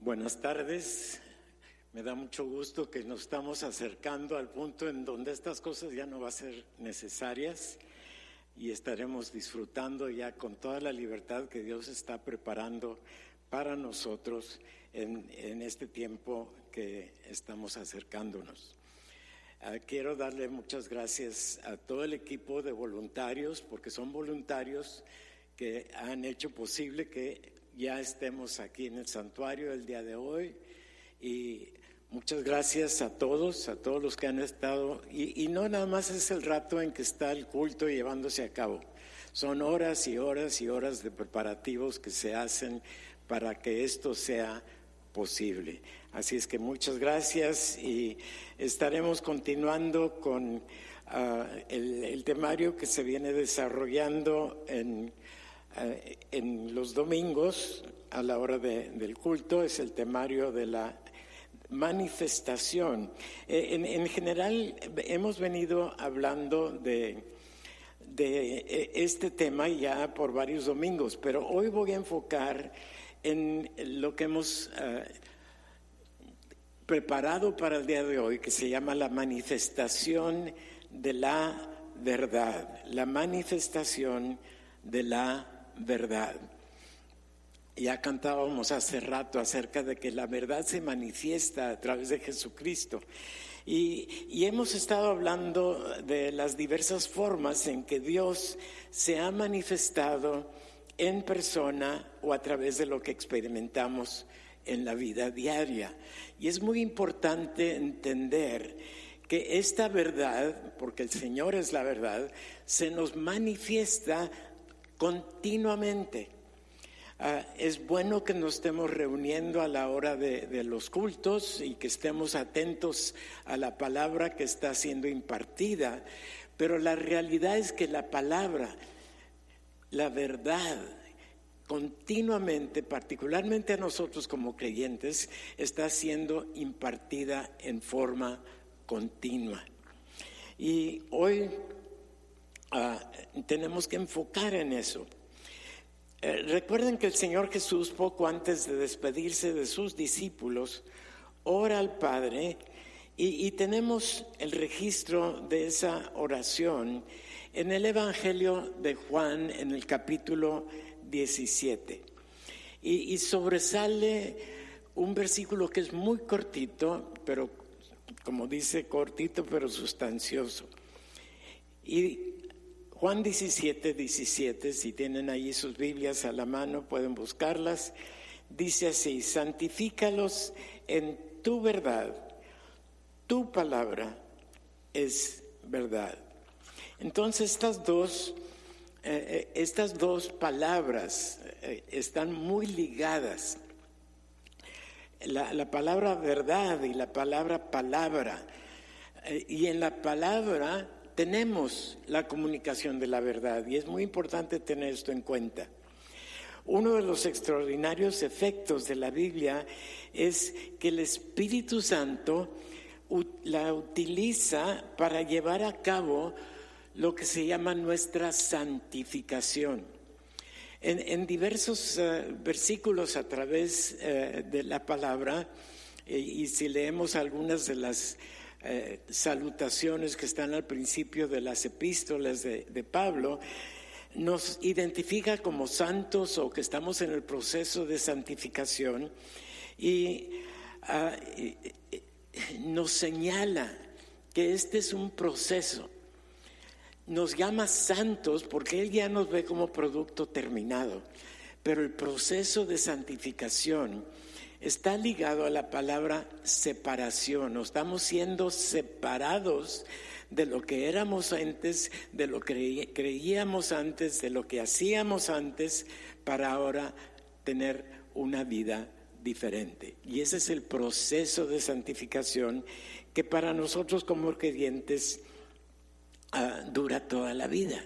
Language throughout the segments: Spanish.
Buenas tardes. Me da mucho gusto que nos estamos acercando al punto en donde estas cosas ya no van a ser necesarias y estaremos disfrutando ya con toda la libertad que Dios está preparando para nosotros en este tiempo que estamos acercándonos. Quiero darle muchas gracias a todo el equipo de voluntarios, porque son voluntarios que han hecho posible que ya estemos aquí en el santuario el día de hoy, y muchas gracias a todos los que han estado, y no nada más es el rato en que está el culto llevándose a cabo, son horas y horas y horas de preparativos que se hacen para que esto sea posible. Así es que muchas gracias, y estaremos continuando con el temario que se viene desarrollando en los domingos a la hora del culto. Es el temario de la manifestación. En general hemos venido hablando de este tema ya por varios domingos, pero hoy voy a enfocar en lo que hemos preparado para el día de hoy, que se llama la manifestación de la verdad. La manifestación de la verdad. Ya cantábamos hace rato acerca de que la verdad se manifiesta a través de Jesucristo, y hemos estado hablando de las diversas formas en que Dios se ha manifestado en persona o a través de lo que experimentamos en la vida diaria. Y es muy importante entender que esta verdad, porque el Señor es la verdad, se nos manifiesta continuamente. Es bueno que nos estemos reuniendo a la hora de los cultos y que estemos atentos a la palabra que está siendo impartida, pero la realidad es que la palabra, la verdad, continuamente, particularmente a nosotros como creyentes, está siendo impartida en forma continua. Y hoy tenemos que enfocar en eso. Recuerden que el Señor Jesús, poco antes de despedirse de sus discípulos, ora al Padre, y tenemos el registro de esa oración en el Evangelio de Juan, en el capítulo 17. Y sobresale un versículo que es muy cortito, pero como dice, cortito pero sustancioso. Y Juan 17, si tienen ahí sus Biblias a la mano, pueden buscarlas. Dice así: santifícalos en tu verdad, tu palabra es verdad. Entonces estas dos palabras están muy ligadas. La palabra verdad y la palabra palabra. Y en la palabra tenemos la comunicación de la verdad, y es muy importante tener esto en cuenta. Uno de los extraordinarios efectos de la Biblia es que el Espíritu Santo la utiliza para llevar a cabo lo que se llama nuestra santificación. En diversos versículos a través de la palabra, y si leemos algunas de las salutaciones que están al principio de las epístolas de Pablo, nos identifica como santos o que estamos en el proceso de santificación, y nos señala que este es un proceso. Nos llama santos porque Él ya nos ve como producto terminado, pero el proceso de santificación está ligado a la palabra separación. Estamos siendo separados de lo que éramos antes, de lo que creíamos antes, de lo que hacíamos antes, para ahora tener una vida diferente. Y ese es el proceso de santificación que para nosotros como creyentes dura toda la vida.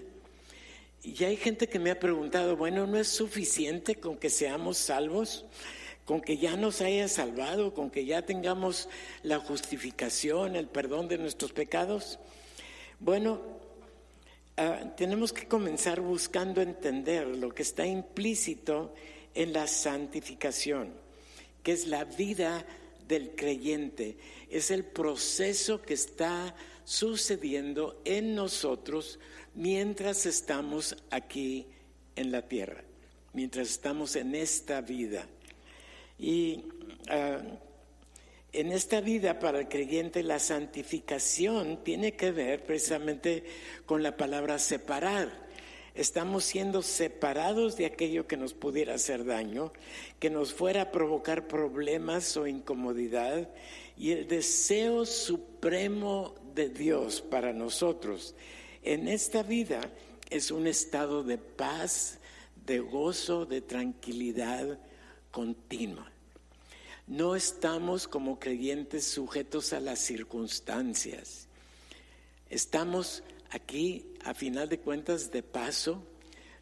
Y hay gente que me ha preguntado, bueno, ¿no es suficiente con que seamos salvos? ¿Con que ya nos haya salvado? ¿Con que ya tengamos la justificación, el perdón de nuestros pecados? Bueno, tenemos que comenzar buscando entender lo que está implícito en la santificación, que es la vida del creyente. Es el proceso que está sucediendo en nosotros mientras estamos aquí en la tierra, mientras estamos en esta vida. Y en esta vida para el creyente la santificación tiene que ver precisamente con la palabra separar. Estamos siendo separados de aquello que nos pudiera hacer daño, que nos fuera a provocar problemas o incomodidad, y el deseo supremo de Dios para nosotros en esta vida es un estado de paz, de gozo, de tranquilidad continua. No estamos como creyentes sujetos a las circunstancias. Estamos aquí, a final de cuentas, de paso.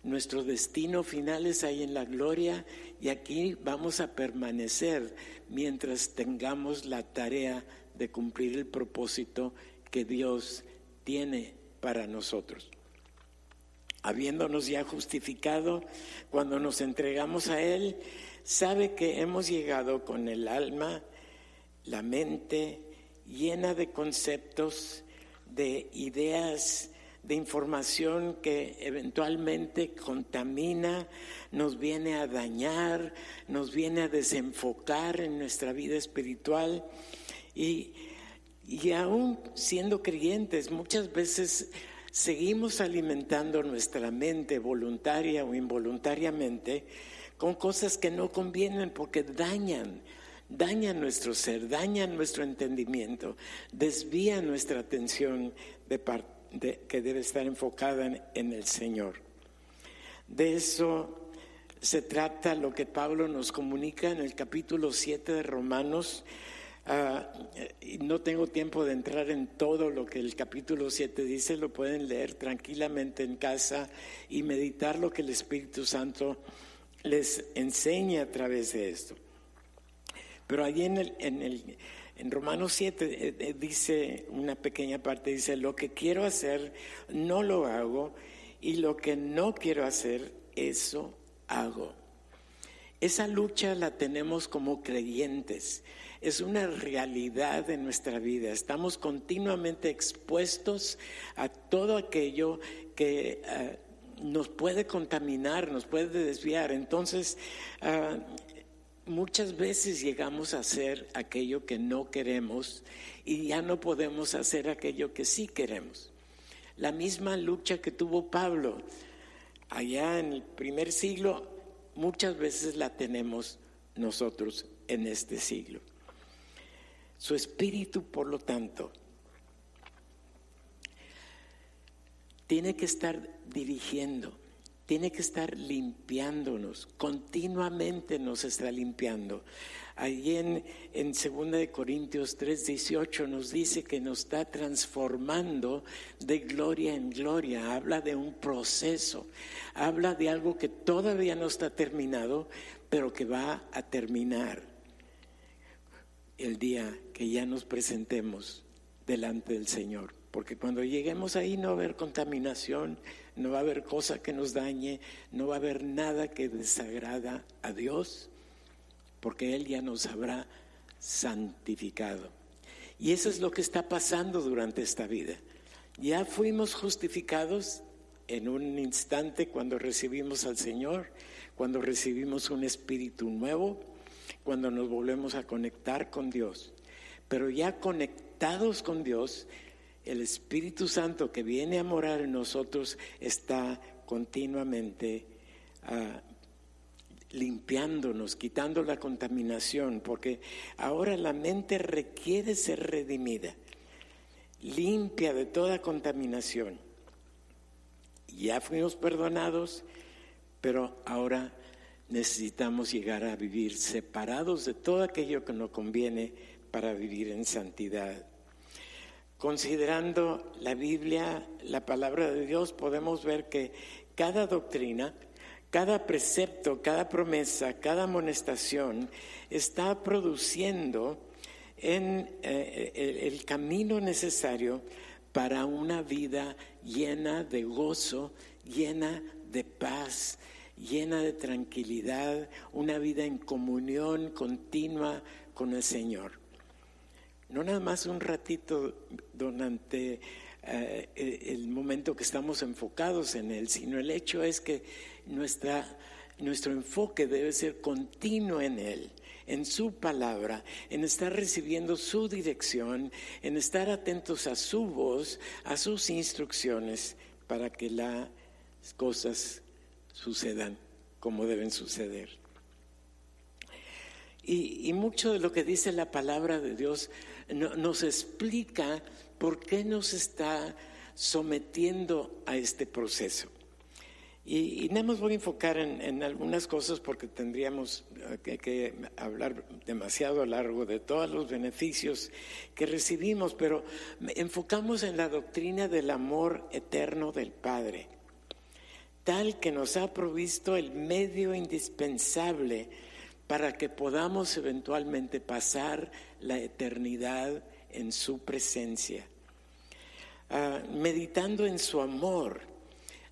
Nuestro destino final es ahí en la gloria, y aquí vamos a permanecer mientras tengamos la tarea de cumplir el propósito que Dios tiene para nosotros. Habiéndonos ya justificado, cuando nos entregamos a Él, sabe que hemos llegado con el alma, la mente llena de conceptos, de ideas, de información que eventualmente contamina, nos viene a dañar, nos viene a desenfocar en nuestra vida espiritual. Y aún siendo creyentes, muchas veces seguimos alimentando nuestra mente voluntaria o involuntariamente con cosas que no convienen, porque dañan nuestro ser, dañan nuestro entendimiento, desvían nuestra atención que debe estar enfocada en el Señor. De eso se trata lo que Pablo nos comunica en el capítulo 7 de Romanos. No tengo tiempo de entrar en todo lo que el capítulo 7 dice, lo pueden leer tranquilamente en casa y meditar lo que el Espíritu Santo les enseña a través de esto. Pero allí en Romanos 7 dice una pequeña parte, dice: lo que quiero hacer no lo hago, y lo que no quiero hacer, eso hago. Esa lucha la tenemos como creyentes, es una realidad en nuestra vida. Estamos continuamente expuestos a todo aquello que nos puede contaminar, nos puede desviar. Entonces, muchas veces llegamos a hacer aquello que no queremos y ya no podemos hacer aquello que sí queremos. La misma lucha que tuvo Pablo allá en el primer siglo, muchas veces la tenemos nosotros en este siglo. Su espíritu, por lo tanto, tiene que estar dirigiendo, tiene que estar limpiándonos, continuamente nos está limpiando. Allí en 2 de Corintios 3:18 nos dice que nos está transformando de gloria en gloria. Habla de un proceso, habla de algo que todavía no está terminado, pero que va a terminar el día que ya nos presentemos delante del Señor. Porque cuando lleguemos ahí no va a haber contaminación, no va a haber cosa que nos dañe, no va a haber nada que desagrada a Dios, porque Él ya nos habrá santificado. Y eso es lo que está pasando durante esta vida. Ya fuimos justificados en un instante cuando recibimos al Señor, cuando recibimos un espíritu nuevo, cuando nos volvemos a conectar con Dios. Pero ya conectados con Dios, el Espíritu Santo que viene a morar en nosotros está continuamente limpiándonos, quitando la contaminación, porque ahora la mente requiere ser redimida, limpia de toda contaminación. Ya fuimos perdonados, pero ahora necesitamos llegar a vivir separados de todo aquello que nos conviene para vivir en santidad. Considerando la Biblia, la palabra de Dios, podemos ver que cada doctrina, cada precepto, cada promesa, cada amonestación está produciendo el camino necesario para una vida llena de gozo, llena de paz, llena de tranquilidad, una vida en comunión continua con el Señor. No nada más un ratito durante el momento que estamos enfocados en Él, sino el hecho es que nuestro enfoque debe ser continuo en Él, en su palabra, en estar recibiendo su dirección, en estar atentos a su voz, a sus instrucciones, para que las cosas sucedan como deben suceder. Y mucho de lo que dice la palabra de Dios nos explica por qué nos está sometiendo a este proceso. Y nada más voy a enfocar en algunas cosas porque tendríamos que hablar demasiado largo de todos los beneficios que recibimos, pero enfocamos en la doctrina del amor eterno del Padre, tal que nos ha provisto el medio indispensable para que podamos eventualmente pasar la eternidad en su presencia. Meditando en su amor,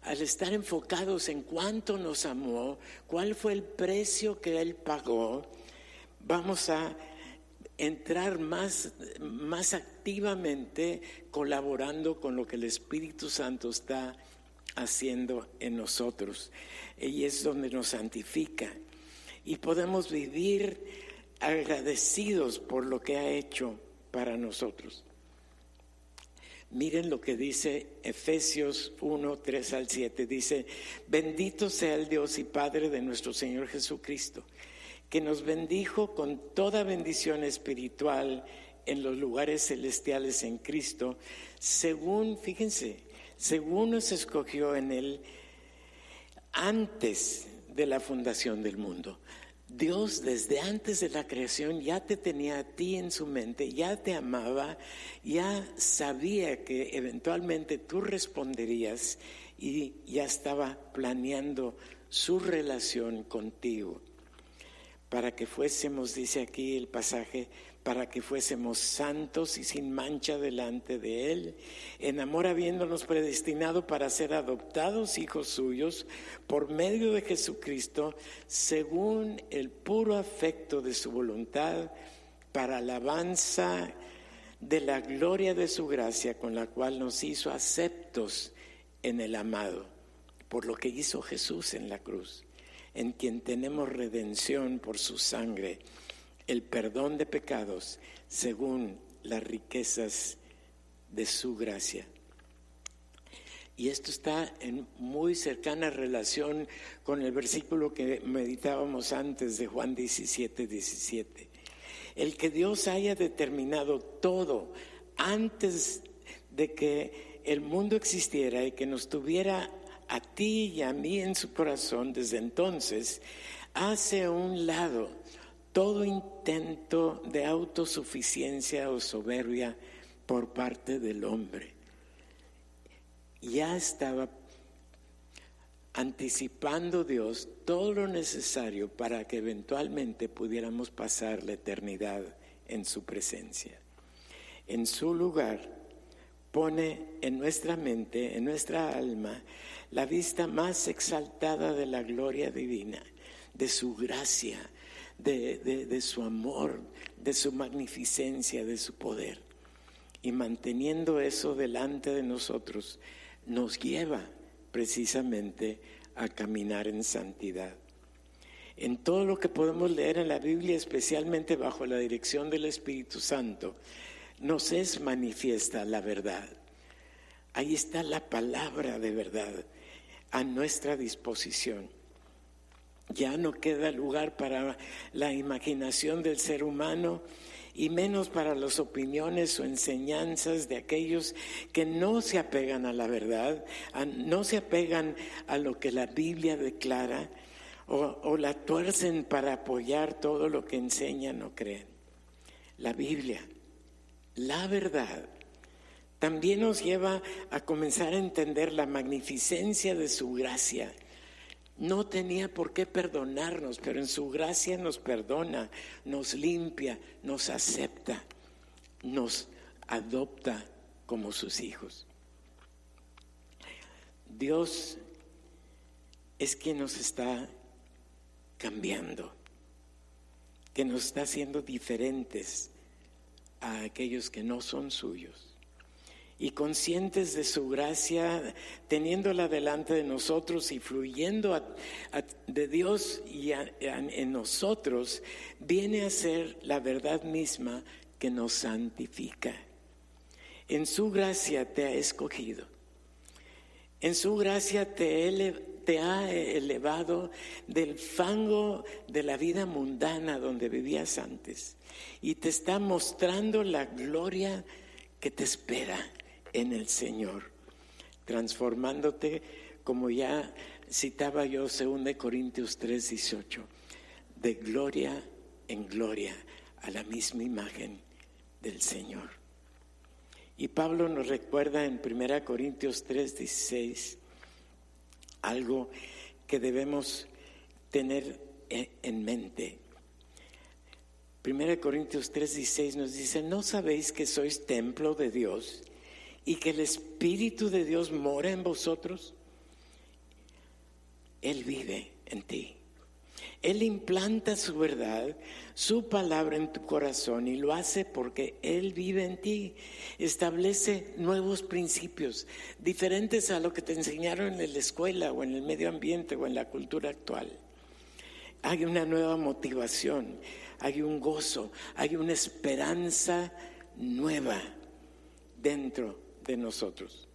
al estar enfocados en cuánto nos amó, cuál fue el precio que Él pagó, vamos a entrar más activamente colaborando con lo que el Espíritu Santo está haciendo en nosotros. Y es donde nos santifica. Y podemos vivir agradecidos por lo que ha hecho para nosotros. Miren lo que dice Efesios 1, 3 al 7. Dice: bendito sea el Dios y Padre de nuestro Señor Jesucristo, que nos bendijo con toda bendición espiritual en los lugares celestiales en Cristo, según nos escogió en Él antes de la fundación del mundo. Dios desde antes de la creación ya te tenía a ti en su mente, ya te amaba, ya sabía que eventualmente tú responderías y ya estaba planeando su relación contigo. Para que fuésemos, dice aquí el pasaje, para que fuésemos santos y sin mancha delante de Él, en amor habiéndonos predestinado para ser adoptados hijos suyos por medio de Jesucristo, según el puro afecto de su voluntad, para alabanza de la gloria de su gracia, con la cual nos hizo aceptos en el amado, por lo que hizo Jesús en la cruz, en quien tenemos redención por su sangre, el perdón de pecados según las riquezas de su gracia. Y esto está en muy cercana relación con el versículo que meditábamos antes de Juan 17:17. El que Dios haya determinado todo antes de que el mundo existiera y que nos tuviera a ti y a mí en su corazón desde entonces, hace a un lado todo intento de autosuficiencia o soberbia por parte del hombre. Ya estaba anticipando Dios todo lo necesario para que eventualmente pudiéramos pasar la eternidad en su presencia. En su lugar pone en nuestra mente, en nuestra alma, la vista más exaltada de la gloria divina, de su gracia, de su amor, de su magnificencia, de su poder. Y manteniendo eso delante de nosotros, nos lleva precisamente a caminar en santidad. En todo lo que podemos leer en la Biblia, especialmente bajo la dirección del Espíritu Santo, nos es manifiesta la verdad. Ahí está la palabra de verdad a nuestra disposición. Ya no queda lugar para la imaginación del ser humano y menos para las opiniones o enseñanzas de aquellos que no se apegan a la verdad, no se apegan a lo que la Biblia declara o la tuercen para apoyar todo lo que enseñan o creen. La Biblia, la verdad, también nos lleva a comenzar a entender la magnificencia de su gracia. No tenía por qué perdonarnos, pero en su gracia nos perdona, nos limpia, nos acepta, nos adopta como sus hijos. Dios es quien nos está cambiando, que nos está haciendo diferentes a aquellos que no son suyos. Y conscientes de su gracia, teniéndola delante de nosotros y fluyendo de Dios y en nosotros, viene a ser la verdad misma que nos santifica. En su gracia te ha escogido. En su gracia te ha elevado del fango de la vida mundana donde vivías antes y te está mostrando la gloria que te espera en el Señor, transformándote, como ya citaba yo 2 Corintios 3:18, de gloria en gloria a la misma imagen del Señor. Y Pablo nos recuerda en 1 Corintios 3:16 algo que debemos tener en mente. 1 Corintios 3:16 nos dice: ¿no sabéis que sois templo de Dios y que el Espíritu de Dios mora en vosotros? Él vive en ti. Él implanta su verdad, su palabra en tu corazón y lo hace porque Él vive en ti. Establece nuevos principios, diferentes a lo que te enseñaron en la escuela o en el medio ambiente o en la cultura actual. Hay una nueva motivación, hay un gozo, hay una esperanza nueva dentro de nosotros.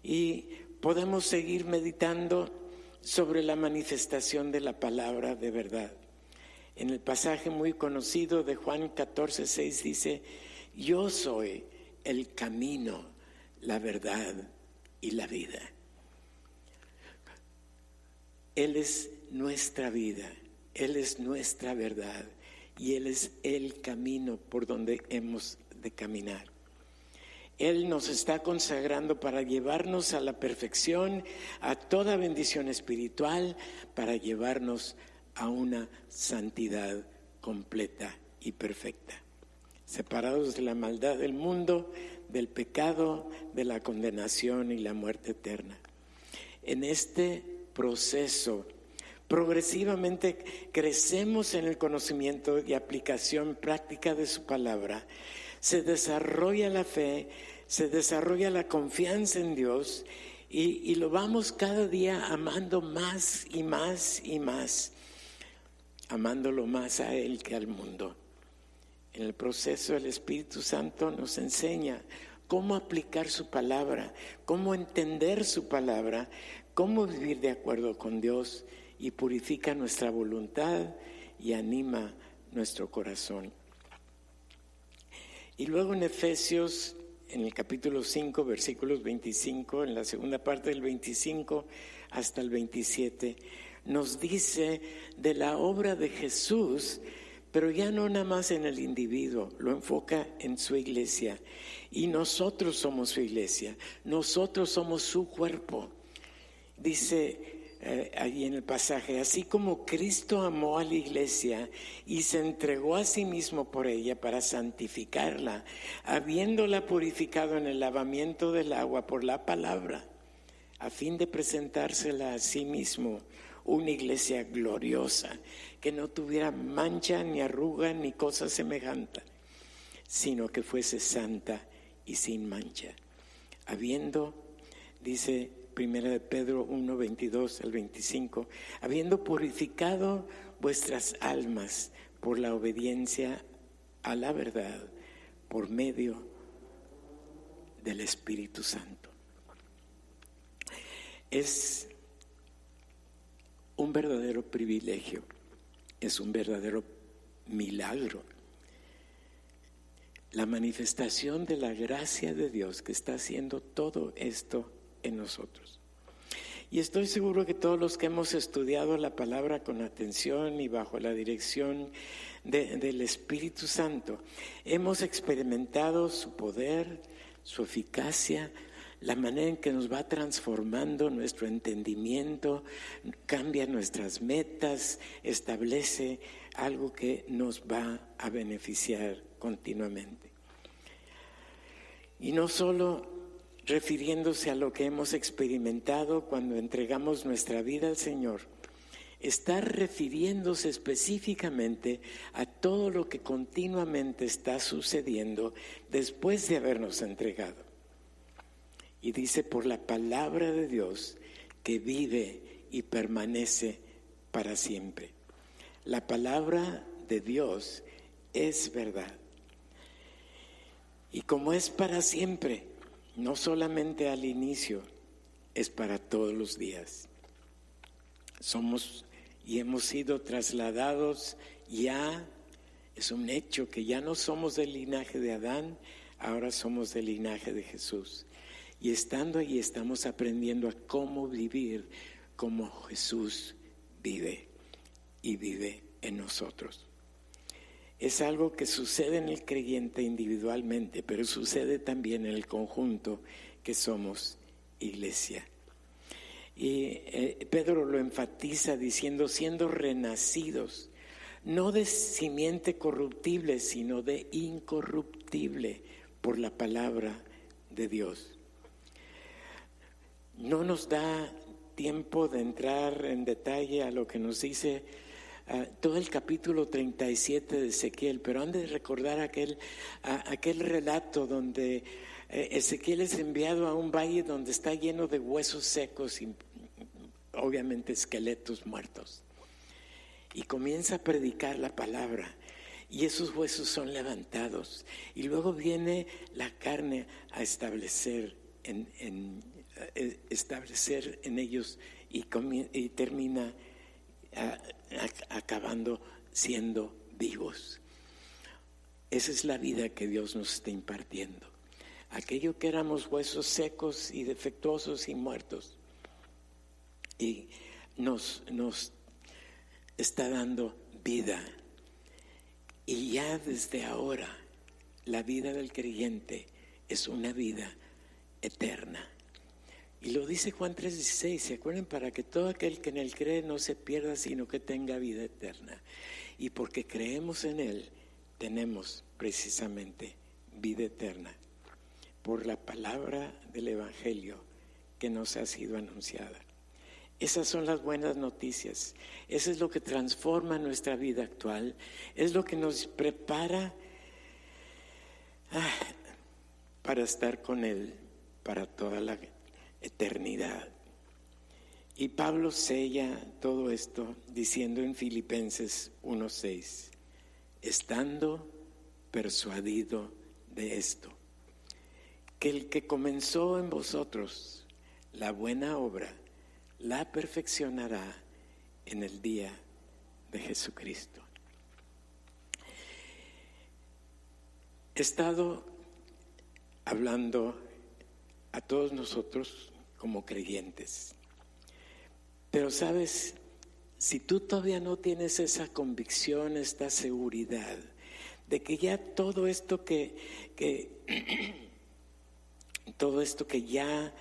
Y podemos seguir meditando sobre la manifestación de la palabra de verdad. En el pasaje muy conocido de Juan 14:6 dice: yo soy el camino, la verdad y la vida. Él es nuestra vida, Él es nuestra verdad y Él es el camino por donde hemos de caminar. Él nos está consagrando para llevarnos a la perfección, a toda bendición espiritual, para llevarnos a una santidad completa y perfecta. Separados de la maldad del mundo, del pecado, de la condenación y la muerte eterna. En este proceso, progresivamente crecemos en el conocimiento y aplicación práctica de su palabra. Se desarrolla la fe, se desarrolla la confianza en Dios y lo vamos cada día amando más y más y más, amándolo más a Él que al mundo. En el proceso el Espíritu Santo nos enseña cómo aplicar su palabra, cómo entender su palabra, cómo vivir de acuerdo con Dios y purifica nuestra voluntad y anima nuestro corazón. Y luego en Efesios, en el capítulo 5, versículos 25, en la segunda parte del 25 hasta el 27, nos dice de la obra de Jesús, pero ya no nada más en el individuo, lo enfoca en su iglesia. Y nosotros somos su iglesia, nosotros somos su cuerpo. Dice allí en el pasaje: así como Cristo amó a la iglesia y se entregó a sí mismo por ella para santificarla, habiéndola purificado en el lavamiento del agua por la palabra, a fin de presentársela a sí mismo una iglesia gloriosa, que no tuviera mancha ni arruga ni cosa semejante, sino que fuese santa y sin mancha, habiendo, dice Primera de Pedro 1, 22 al 25, habiendo purificado vuestras almas por la obediencia a la verdad, por medio del Espíritu Santo. Es un verdadero privilegio, es un verdadero milagro. La manifestación de la gracia de Dios que está haciendo todo esto en nosotros. Y estoy seguro que todos los que hemos estudiado la palabra con atención y bajo la dirección del Espíritu Santo, hemos experimentado su poder, su eficacia, la manera en que nos va transformando nuestro entendimiento, cambia nuestras metas, establece algo que nos va a beneficiar continuamente. Y no solo refiriéndose a lo que hemos experimentado cuando entregamos nuestra vida al Señor, está refiriéndose específicamente a todo lo que continuamente está sucediendo después de habernos entregado. Y dice, por la palabra de Dios que vive y permanece para siempre. La palabra de Dios es verdad. Y como es para siempre, no solamente al inicio, es para todos los días. Somos y hemos sido trasladados ya, es un hecho que ya no somos del linaje de Adán, ahora somos del linaje de Jesús. Y estando ahí estamos aprendiendo a cómo vivir como Jesús vive y vive en nosotros. Es algo que sucede en el creyente individualmente, pero sucede también en el conjunto que somos iglesia. Y Pedro lo enfatiza diciendo, siendo renacidos, no de simiente corruptible, sino de incorruptible por la palabra de Dios. No nos da tiempo de entrar en detalle a lo que nos dice todo el capítulo 37 de Ezequiel, pero han de recordar aquel relato donde Ezequiel es enviado a un valle donde está lleno de huesos secos y obviamente esqueletos muertos. Y comienza a predicar la palabra y esos huesos son levantados. Y luego viene la carne a establecer en ellos y termina acabando siendo vivos. Esa es la vida que Dios nos está impartiendo. Aquello que éramos huesos secos y defectuosos y muertos, y nos está dando vida. Y ya desde ahora la vida del creyente es una vida eterna. Y lo dice Juan 3:16, ¿se acuerdan? Para que todo aquel que en él cree no se pierda, sino que tenga vida eterna. Y porque creemos en él, tenemos precisamente vida eterna por la palabra del Evangelio que nos ha sido anunciada. Esas son las buenas noticias. Eso es lo que transforma nuestra vida actual. Es lo que nos prepara para estar con él para toda la eternidad. Y Pablo sella todo esto diciendo en Filipenses 1:6, estando persuadido de esto, que el que comenzó en vosotros la buena obra, la perfeccionará en el día de Jesucristo. He estado hablando a todos nosotros como creyentes, pero sabes, si tú todavía no tienes esa convicción, esta seguridad de que ya todo esto que ya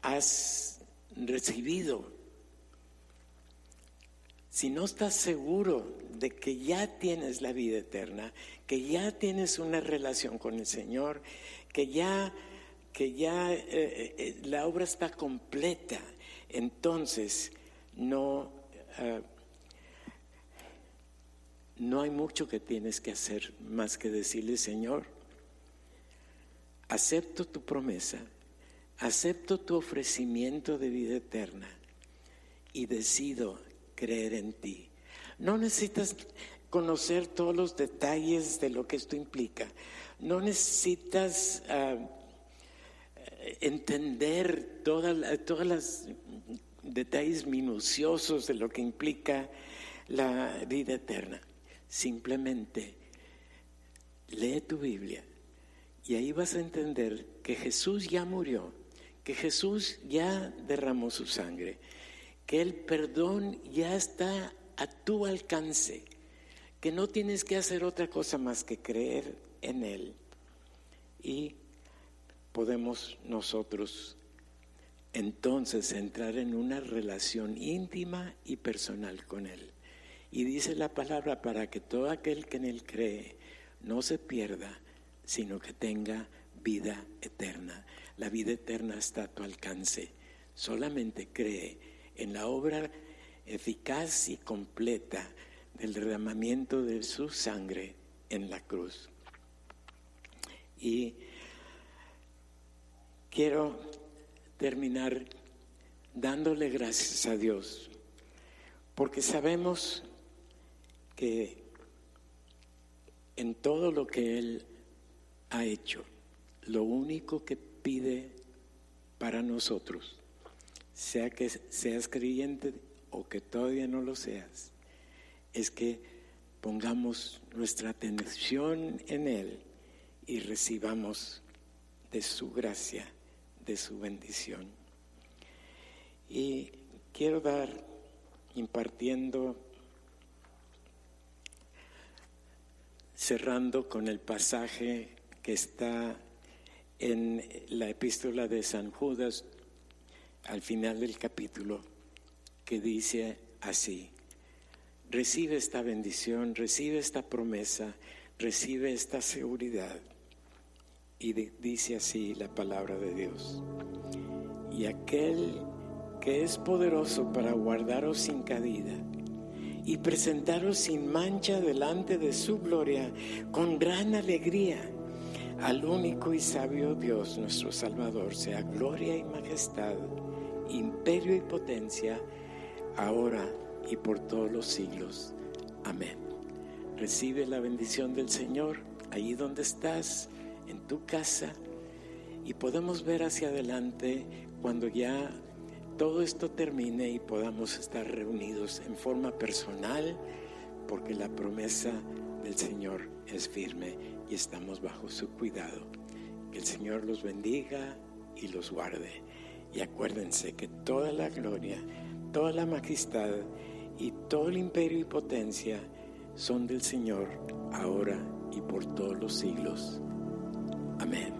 has recibido, si no estás seguro de que ya tienes la vida eterna, que ya tienes una relación con el Señor, que ya la obra está completa, entonces no hay mucho que tienes que hacer más que decirle, Señor, acepto tu promesa, acepto tu ofrecimiento de vida eterna y decido creer en ti. No necesitas conocer todos los detalles de lo que esto implica. No necesitas entender todos los detalles minuciosos de lo que implica la vida eterna. Simplemente lee tu Biblia y ahí vas a entender que Jesús ya murió, que Jesús ya derramó su sangre, que el perdón ya está a tu alcance, que no tienes que hacer otra cosa más que creer en Él. Y podemos nosotros entonces entrar en una relación íntima y personal con Él. Y dice la palabra, para que todo aquel que en Él cree no se pierda, sino que tenga vida eterna. La vida eterna está a tu alcance. Solamente cree en la obra eficaz y completa del derramamiento de su sangre en la cruz. Y quiero terminar dándole gracias a Dios, porque sabemos que en todo lo que Él ha hecho, lo único que pide para nosotros, sea que seas creyente o que todavía no lo seas, es que pongamos nuestra atención en Él y recibamos de su gracia, de su bendición. Y quiero impartiendo, cerrando con el pasaje que está en la epístola de San Judas, al final del capítulo, que dice así: recibe esta bendición, recibe esta promesa, recibe esta seguridad. Y dice así la palabra de Dios: y aquel que es poderoso para guardaros sin caída y presentaros sin mancha delante de su gloria con gran alegría, al único y sabio Dios nuestro Salvador, sea gloria y majestad, imperio y potencia, ahora y por todos los siglos. Amén. Recibe la bendición del Señor allí donde estás, en tu casa, y podemos ver hacia adelante cuando ya todo esto termine y podamos estar reunidos en forma personal, porque la promesa del Señor es firme y estamos bajo su cuidado. Que el Señor los bendiga y los guarde. Y acuérdense que toda la gloria, toda la majestad y todo el imperio y potencia son del Señor, ahora y por todos los siglos. Amén.